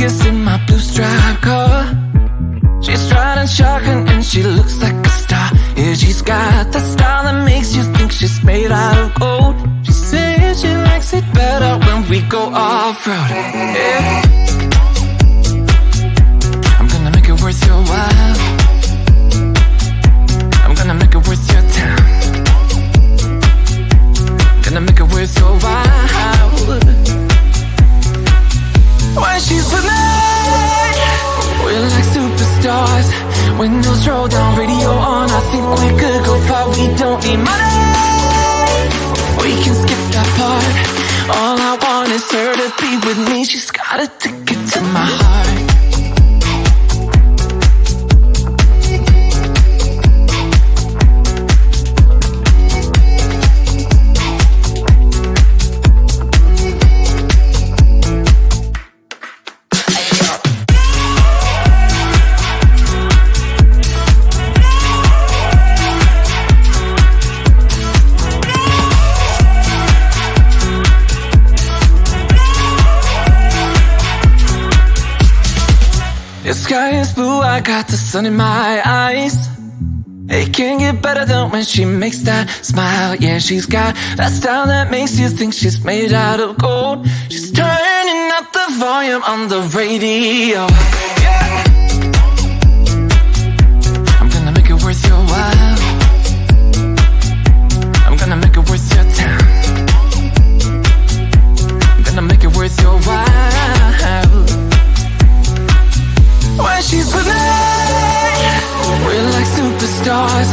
Vegas in my blue striped car. She's riding shotgun and she looks like a star. Yeah, she's got the style that makes you think she's made out of gold. She says she likes it better when we go off-road. Yeah. I'm gonna make it worth your while. I'm gonna make it worth your time. Gonna make it worth your while. When she's with me, we're like superstars. Windows roll down, radio on. I think we could go far. We don't need money. We can skip that part. All I want is her to be with me. She's got a ticket to my heart. The sky is blue, I got the sun in my eyes. It can't get better than when she makes that smile. Yeah, she's got that style that makes you think she's made out of gold. She's turning up the volume on the radio. Yeah. I'm gonna make it worth your while. I'm gonna make it worth your time. I'm gonna make it worth your while. When she's with me, we're like superstars.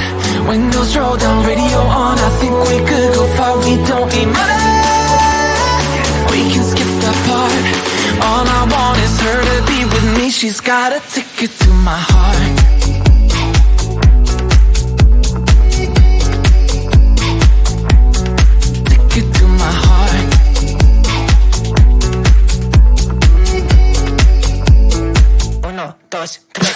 Windows roll down, radio on. I think we could go far. We don't need money. We can skip that part. All I want is her to be with me. She's got a ticket to my heart. Ticket to my heart. Uno, dos, tres,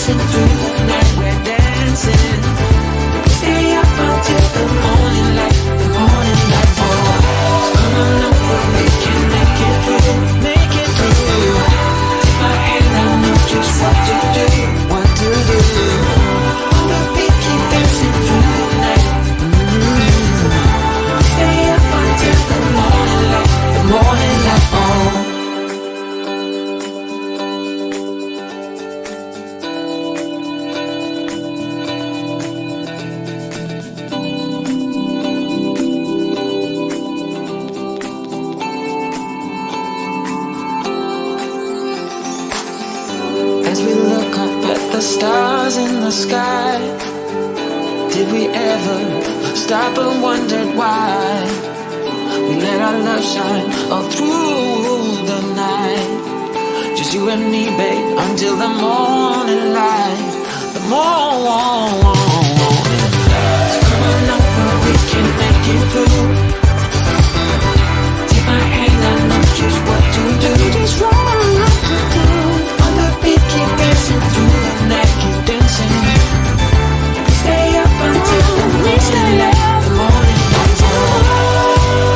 dancing through the night, we're dancing. look up at the stars in the sky? Did we ever stop and wondered why? We let our love shine all through the night. Just you and me, babe, until the morning light. The morning. So come on over, we can make it through. Take my hand, I know just what to do. Just what to do. On the beat, keep dancing through the night, keep dancing. Stay up until the morning light. The morning light.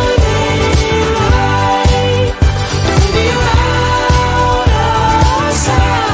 Morning light. Baby, you're out of sight.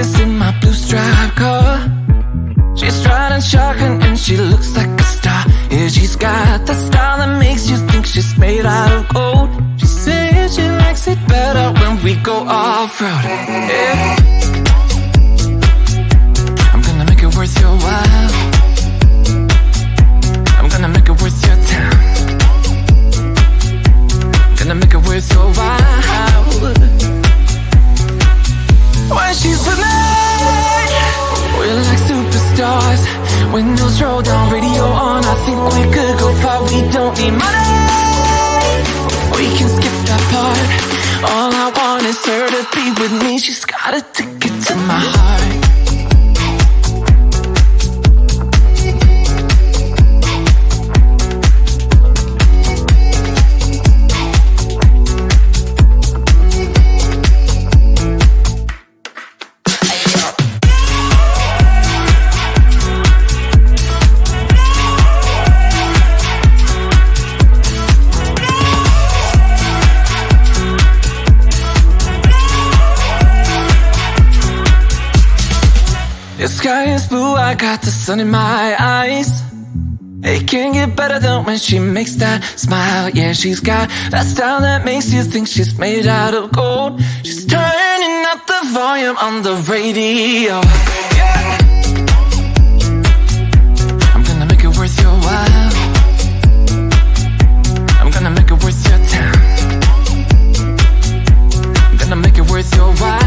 Vegas in my blue striped car. She's riding shotgun and she looks like a star. Yeah, she's got the style that makes you think she's made out of gold. She says she likes it better when we go off-road. Yeah. I'm gonna make it worth your while. I'm gonna make it worth your time. Gonna make it worth your while. When she's with me, we're like superstars. Windows roll down, radio on. I think we could go far. We don't need money. We can skip that part. All I want is her to be with me. She's got a ticket to my heart. The sky is blue, I got the sun in my eyes. It can't get better than when she makes that smile. Yeah, she's got that style that makes you think she's made out of gold. She's turning up the volume on the radio. Yeah. I'm gonna make it worth your while. I'm gonna make it worth your time. I'm gonna make it worth your while.